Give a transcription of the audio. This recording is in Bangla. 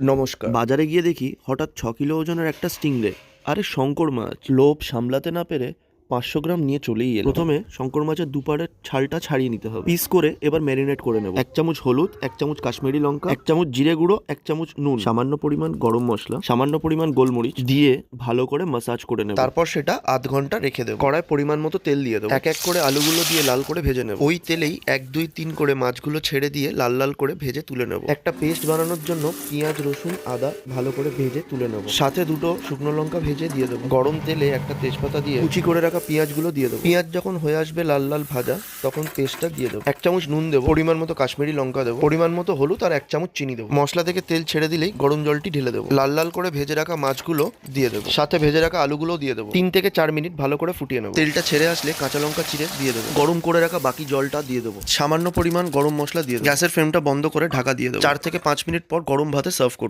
নমস্কার। বাজারে গিয়ে দেখি হঠাৎ 6 কিলো ওজনের একটা স্টিংরে। আরে শঙ্কর মাছ! লোভ সামলাতে না পেরে 500 গ্রাম নিয়ে চলেই এলাম। প্রথমে শঙ্কর মাছের দুপারের ছালটা ছাড়িয়ে নিতে হবে। পিস করে এবার ম্যারিনেট করে নেব। 1 চামচ হলুদ, 1 চামচ কাশ্মীরি লঙ্কা, 1 চামচ জিরে গুঁড়ো, 1 চামচ নুন, সামান্য পরিমাণ গরম মশলা, সামান্য পরিমাণ গোলমরিচ দিয়ে ভালো করে মাসাজ করে নেব। তারপর সেটা আধ ঘন্টা রেখে দেবো। কড়ায় পরিমাণ মতো তেল দিয়ে দেবো। এক এক করে আলুগুলো দিয়ে লাল করে ভেজে নেব। ওই তেলেই 1 2 3 করে মাছগুলো ছেড়ে দিয়ে লাল লাল করে ভেজে তুলে নেব। একটা পেস্ট বানানোর জন্য পেঁয়াজ, রসুন, আদা ভালো করে ভেজে তুলে নেব। সাথে দুটো শুকনো লঙ্কা ভেজে দিয়ে দেবো। গরম তেলে একটা তেজপাতা দিয়ে কুচি করে রাখা পেঁয়াজগুলো দিয়ে দেবো। পেঁয়াজ যখন হয়ে আসবে লাল লাল ভাজা, তখন পেস্টটা দিয়ে দেবো। 1 চামচ নুন দেবো, পরিমাণ মতো কাশ্মীরি লঙ্কা দেবো, পরিমাণ মতো হলুদ আর 1 চামচ চিনি দেবো। মশলা থেকে তেল ছেড়ে দিলেই গরম জলটি ঢেলে দেবো। লাল লাল করে ভেজে রাখা মাছগুলো দিয়ে দেবো। সাথে ভেজে রাখা আলুগুলো দিয়ে দেবো। 3 থেকে 4 মিনিট ভালো করে ফুটিয়ে নেবো। তেলটা ছেড়ে আসলে কাঁচা লঙ্কা চিড়ে দিয়ে দেবো। গরম করে রাখা বাকি জলটা দিয়ে দেবো। সামান্য পরিমাণ গরম মশলা দিয়ে দেবো। গ্যাসের ফ্লেমটা বন্ধ করে ঢাকা দিয়ে দেবো। 4 থেকে 5 মিনিট পর গরম ভাতে সার্ভ করবো।